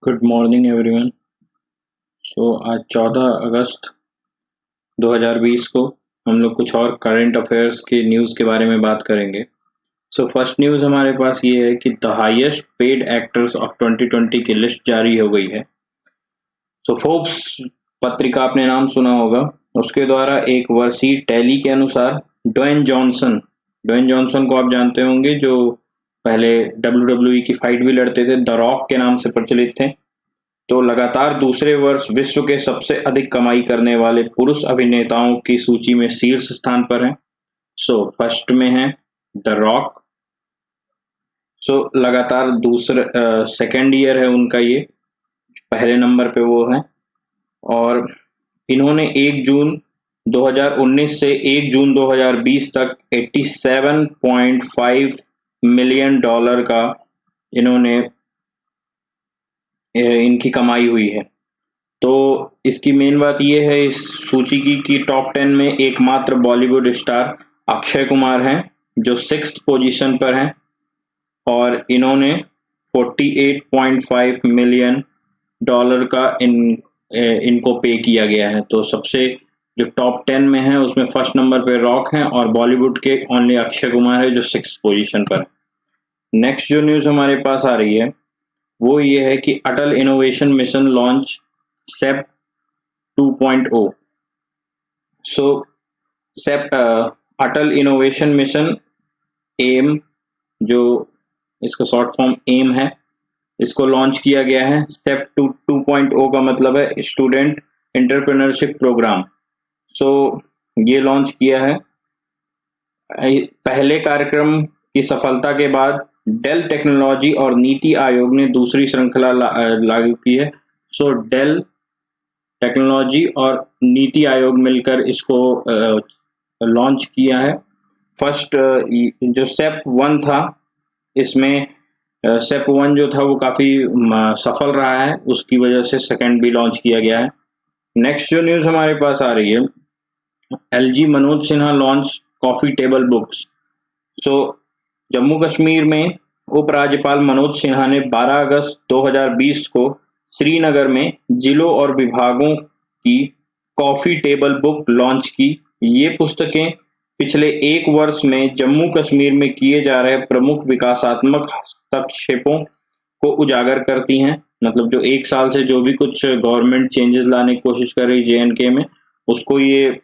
Good morning everyone. आज 14 अगस्त 2020 को हम लोग कुछ और करंट अफेयर्स के न्यूज़ के बारे में बात करेंगे। फर्स्ट न्यूज़ हमारे पास ये है कि the highest paid actors of 2020 की लिस्ट जारी हो गई है। फोर्ब्स पत्रिका आपने नाम सुना होगा, उसके द्वारा एक वर्षीय टैली के अनुसार ड्वेन जॉनसन को आप जानते होंगे, जो पहले WWE की फाइट भी लड़ते थे, द रॉक के नाम से प्रचलित थे। तो लगातार दूसरे वर्ष विश्व के सबसे अधिक कमाई करने वाले पुरुष अभिनेताओं की सूची में शीर्ष स्थान पर हैं। फर्स्ट में है द रॉक। लगातार दूसरे सेकेंड ईयर है उनका, ये पहले नंबर पे वो है। और इन्होंने 1 जून 2019 से 1 जून 2020 तक $87.5 मिलियन का इन्होंने इनकी कमाई हुई है। तो इसकी मेन बात यह है इस सूची की कि टॉप 10 में एकमात्र बॉलीवुड स्टार अक्षय कुमार हैं, जो 6th पोजीशन पर हैं, और इन्होंने $48.5 मिलियन का इनको पे किया गया है। तो सबसे जो टॉप 10 में है उसमें फर्स्ट नंबर पे रॉक हैं और बॉलीवुड के ओनली अक्षय कुमार है जो 6th पोजीशन पर। नेक्स्ट जो न्यूज़ हमारे पास आ रही है वो ये है कि अटल इनोवेशन मिशन लॉन्च सेप 2.0। अटल इनोवेशन मिशन एम, जो इसका शॉर्ट फॉर्म एम है, इसको लॉन्च किया गया है। सेप 2.0 का मतलब है स्टूडेंट एंटरप्रेन्योरशिप प्रोग्राम। ये लॉन्च किया है। पहले कार्यक्रम की सफलता के बाद डेल टेक्नोलॉजी और नीति आयोग ने दूसरी श्रृंखला लागू की है। डेल टेक्नोलॉजी और नीति आयोग मिलकर इसको लॉन्च किया है। फर्स्ट जो सेप 1 था, इसमें सेप 1 जो था वो काफ़ी सफल रहा है, उसकी वजह से सेकंड भी लॉन्च किया गया है। नेक्स्ट जो न्यूज़ हमारे पास आ रही है, LG Manoj Sinha launch coffee table books. Jammu Kashmir में उपराज्यपाल मनोज सिन्हा ने 12 अगस्त 2020 को श्रीनगर में जिलों और विभागों की कॉफ़ी टेबल बुक लॉन्च की। ये पुस्तकें पिछले 1 वर्ष में जम्मू कश्मीर में किए जा रहे प्रमुख विकासात्मक हस्तक्षेपों को उजागर करती हैं। मतलब जो 1 साल से जो भी कुछ गवर्नमेंट चेंजेस लाने की कोशिश कर रही JNK में, उसको ये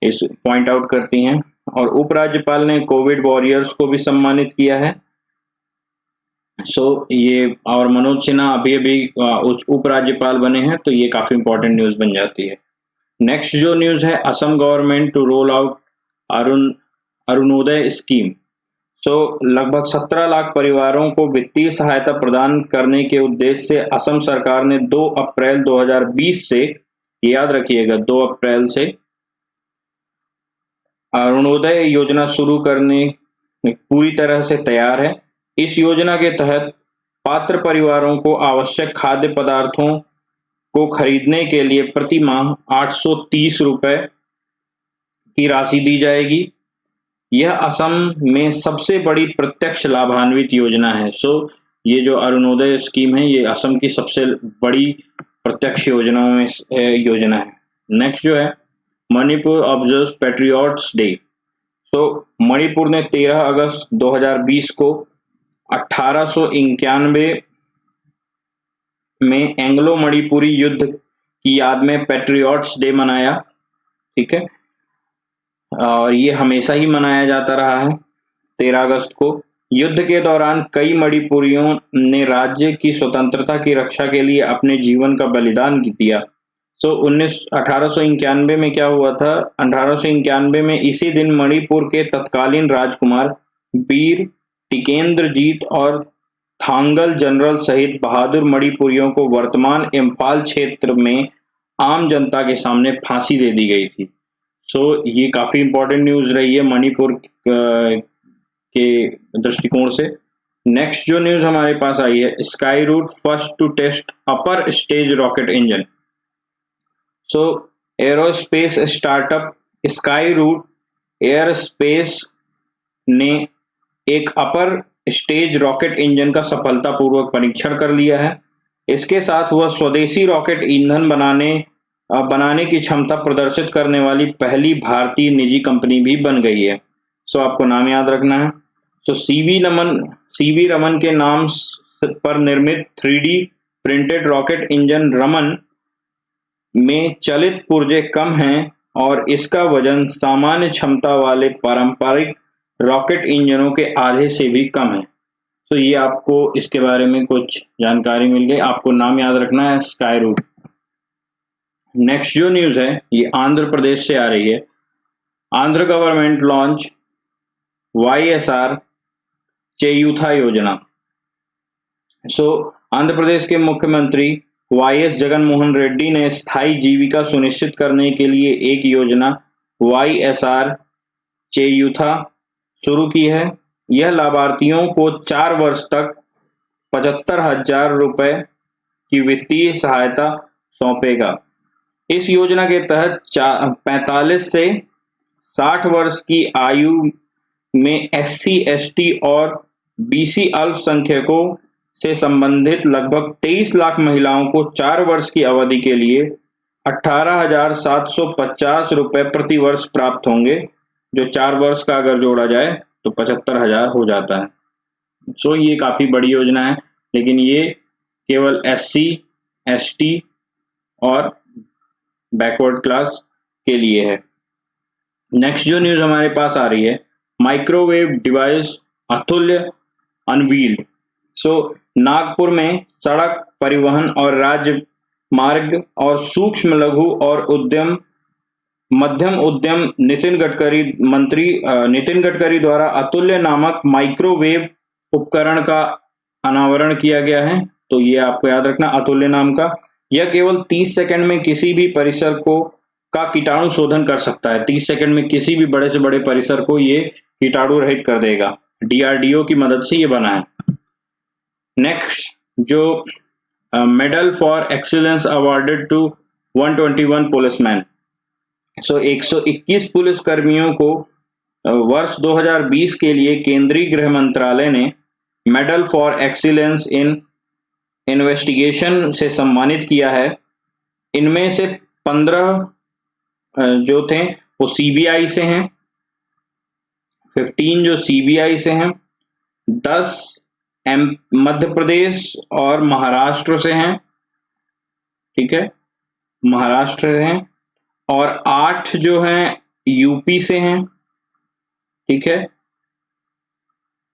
इस पॉइंट आउट करती हैं। और उपराज्यपाल ने कोविड वॉरियर्स को भी सम्मानित किया है। ये और मनोज सिन्हा अभी उपराज्यपाल बने हैं, तो ये काफी इंपॉर्टेंट न्यूज बन जाती है। नेक्स्ट जो न्यूज है, Assam government to roll out Arunodaya scheme. लगभग 17 लाख परिवारों को वित्तीय सहायता प्रदान करने के उद्देश्य से असम सरकार ने 2 अप्रैल 2020 से, याद रखिएगा 2 अप्रैल से अरुणोदय योजना शुरू करने पूरी तरह से तैयार है। इस योजना के तहत पात्र परिवारों को आवश्यक खाद्य पदार्थों को खरीदने के लिए प्रति माह 830 रुपए की राशि दी जाएगी। यह असम में सबसे बड़ी प्रत्यक्ष लाभान्वित योजना है। ये जो अरुणोदय स्कीम है, ये असम की सबसे बड़ी प्रत्यक्ष योजनाओं में योजना है। नेक्स्ट जो है, Manipur observes patriots day. Manipur ने 13 अगस्त 2020 को 1891 में एंग्लो मणिपुरी युद्ध की याद में पैट्रियट्स डे मनाया। ठीक है, और ये हमेशा ही मनाया जाता रहा है 13 अगस्त को। युद्ध के दौरान कई मणिपुरियों ने राज्य की स्वतंत्रता की रक्षा के लिए अपने जीवन का बलिदान दिया। 1891 में क्या हुआ था, 1891 में इसी दिन मणिपुर के तत्कालीन राजकुमार वीर टिकेंद्रजीत और थांगल जनरल सहित बहादुर मणिपुरियों को वर्तमान इम्फाल क्षेत्र में आम जनता के सामने फांसी दे दी गई थी। ये काफी इंपॉर्टेंट न्यूज रही है मणिपुर के दृष्टिकोण से। नेक्स्ट जो न्यूज हमारे पास आई है, Skyroot first to test upper stage rocket engine. Aerospace startup Skyroot aerospace ने एक अपर स्टेज रॉकेट इंजन का सफलतापूर्वक परीक्षण कर लिया है। इसके साथ वह स्वदेशी रॉकेट ईंधन बनाने की क्षमता प्रदर्शित करने वाली पहली भारतीय निजी कंपनी भी बन गई है। सो आपको नाम याद रखना है। सो सीवी रमन के नाम पर निर्मित 3D printed rocket engine Raman में चलित पुर्जे कम हैं और इसका वजन सामान्य क्षमता वाले पारंपरिक रॉकेट इंजनों के आधे से भी कम है। तो ये आपको इसके बारे में कुछ जानकारी मिल गई। आपको नाम याद रखना है, स्काई रूट। नेक्स्ट जो न्यूज है ये आंध्र प्रदेश से आ रही है। आंध्र गवर्नमेंट लॉन्च YSR चेयूथा योजना। सो आंध्र प्रदेश के मुख्यमंत्री YS जगनमोहन रेड्डी ने स्थायी जीविका सुनिश्चित करने के लिए एक योजना YSR चेयूथा शुरू की है। यह लाभार्थियों को 4 वर्ष तक 75,000 रुपए की वित्तीय सहायता सौंपेगा। इस योजना के तहत 45 से 60 वर्ष की आयु में SC, ST और BC अल्पसंख्यकों से संबंधित लगभग 23 लाख महिलाओं को 4 वर्ष की अवधि के लिए 18,750 रुपए प्रति वर्ष प्राप्त होंगे, जो 4 वर्ष का अगर जोड़ा जाए तो 75,000 हो जाता है। सो ये काफी बड़ी योजना है, लेकिन ये केवल SC, ST और बैकवर्ड क्लास के लिए है। नेक्स्ट जो न्यूज हमारे पास आ रही है, माइक्रोवेव डिवाइस अतुल्य अनवील्ड। सो नागपुर में सड़क परिवहन और राज्य मार्ग और सूक्ष्म लघु और मध्यम उद्यम मंत्री नितिन गडकरी द्वारा अतुल्य नामक माइक्रोवेव उपकरण का अनावरण किया गया है। तो ये आपको याद रखना, अतुल्य नाम का। यह केवल 30 सेकंड में किसी भी परिसर का कीटाणु शोधन कर सकता है। 30 सेकंड में किसी भी बड़े से बड़े परिसर को ये कीटाणु रहित कर देगा। DRDO की मदद से ये बना है। नेक्स्ट जो medal for excellence awarded to 121 policemen. So 121 police कर्मियों को वर्ष 2020 के लिए केंद्रीय गृह मंत्रालय ने medal for excellence in investigation से सम्मानित किया है। इनमें से 15 जो थे वो CBI से हैं, 15 जो CBI से हैं, 10 मध्य प्रदेश और महाराष्ट्र से हैं, ठीक है, महाराष्ट्र से हैं, और 8 जो हैं यूपी से हैं, ठीक है,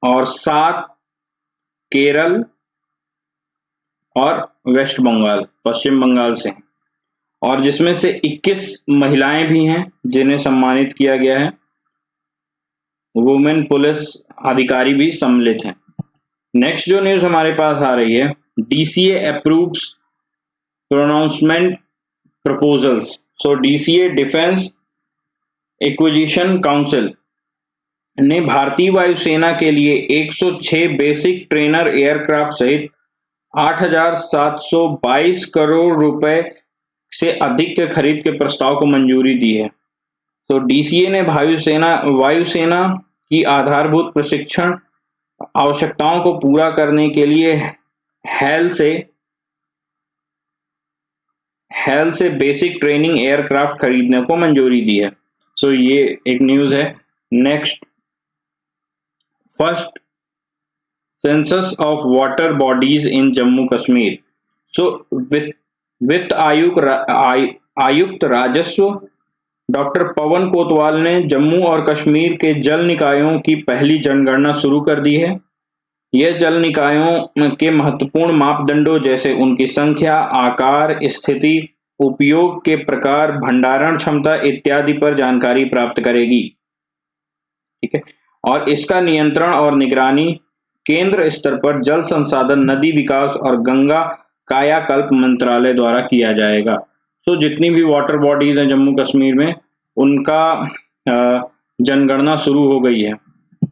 और 7 केरल और वेस्ट बंगाल, पश्चिम बंगाल से हैं, और जिसमें से 21 महिलाएं भी हैं जिन्हें सम्मानित किया गया है। वुमेन पुलिस अधिकारी भी सम्मिलित हैं। नेक्स्ट जो न्यूज हमारे पास आ रही है, DCA अप्रूव्स प्रोनाउंसमेंट प्रपोजल्स। सो DCA डिफेंस एक्विजिशन काउंसिल ने भारतीय वायुसेना के लिए 106 बेसिक ट्रेनर एयरक्राफ्ट सहित 8,722 करोड़ रुपए से अधिक के खरीद के प्रस्ताव को मंजूरी दी है। तो DCA ने वायुसेना की आधारभूत प्रशिक्षण आवश्यकताओं को पूरा करने के लिए हेल से बेसिक ट्रेनिंग एयरक्राफ्ट खरीदने को मंजूरी दी है। सो ये एक न्यूज है। Next, first census of water bodies in Jammu Kashmir. So वित्त आयुक्त राजस्व डॉक्टर पवन कोतवाल ने जम्मू और कश्मीर के जल निकायों की पहली जनगणना शुरू कर दी है। यह जल निकायों के महत्वपूर्ण मापदंडों जैसे उनकी संख्या, आकार, स्थिति, उपयोग के प्रकार, भंडारण क्षमता इत्यादि पर जानकारी प्राप्त करेगी, ठीक है, और इसका नियंत्रण और निगरानी केंद्र स्तर पर जल संसाधन, नदी विकास और गंगा कायाकल्प मंत्रालय द्वारा किया जाएगा। तो जितनी भी वाटर बॉडीज हैं जम्मू कश्मीर में, उनका जनगणना शुरू हो गई है।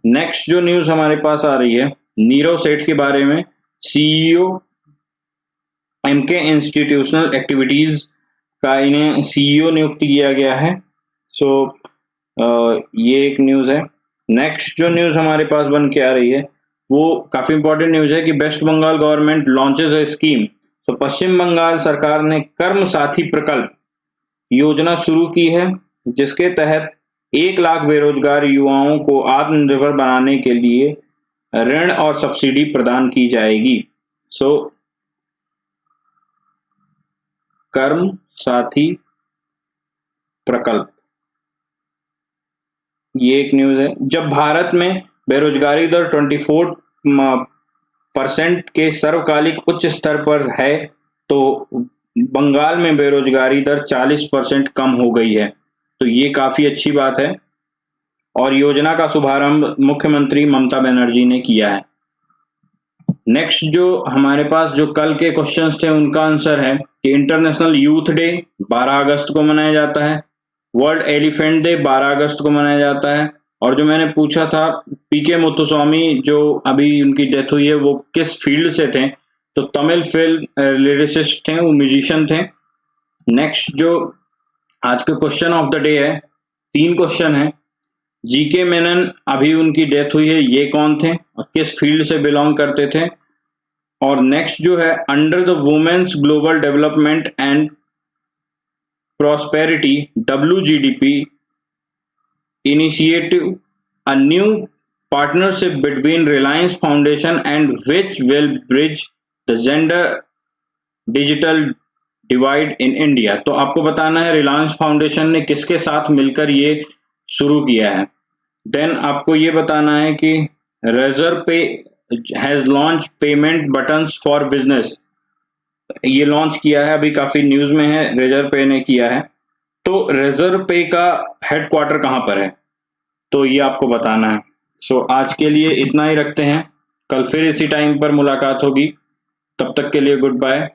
नेक्स्ट जो न्यूज हमारे पास आ रही है, नीरव सेठ के बारे में। CEO MK इंस्टीट्यूशनल एक्टिविटीज का इन्हें CEO नियुक्त किया गया है। सो ये एक न्यूज है। नेक्स्ट जो न्यूज हमारे पास बन के आ रही है वो काफी इंपॉर्टेंट न्यूज है कि West Bengal government launches a scheme तो पश्चिम बंगाल सरकार ने कर्म साथी प्रकल्प योजना शुरू की है, जिसके तहत 1 लाख बेरोजगार युवाओं को आत्मनिर्भर बनाने के लिए ऋण और सब्सिडी प्रदान की जाएगी। सो कर्म साथी प्रकल्प, ये एक न्यूज है। जब भारत में बेरोजगारी दर 24% के सर्वकालिक उच्च स्तर पर है, तो बंगाल में बेरोजगारी दर 40% कम हो गई है। तो ये काफी अच्छी बात है और योजना का शुभारंभ मुख्यमंत्री ममता बनर्जी ने किया है। नेक्स्ट जो हमारे पास जो कल के क्वेश्चंस थे उनका आंसर है कि इंटरनेशनल यूथ डे 12 अगस्त को मनाया जाता है, वर्ल्ड एलिफेंट डे 12 अगस्त को मनाया जाता है, और जो मैंने पूछा था पीके मुत्तुस्वामी जो अभी उनकी डेथ हुई है वो किस फील्ड से थे, तो तमिल फिल्म लिरिसिस्ट थे, वो म्यूजिशियन थे। नेक्स्ट जो आज के क्वेश्चन ऑफ द डे है, 3 क्वेश्चन है। जीके मेनन अभी उनकी डेथ हुई है, ये कौन थे और किस फील्ड से बिलोंग करते थे। और नेक्स्ट जो है, under the women's global development and prosperity WGDP initiative a new partnership between Reliance Foundation and which will bridge the gender digital divide in India। तो आपको बताना है रिलायंस फाउंडेशन ने किसके साथ मिलकर ये शुरू किया है। देन आपको ये बताना है कि रेजर पे has launch payment buttons for business, ये लॉन्च किया है, अभी काफी न्यूज में है, रेजर पे ने किया है। तो रेजर पे का हेडक्वार्टर कहां पर है, तो ये आपको बताना है। सो आज के लिए इतना ही रखते हैं, कल फिर इसी टाइम पर मुलाकात होगी, तब तक के लिए गुड बाय।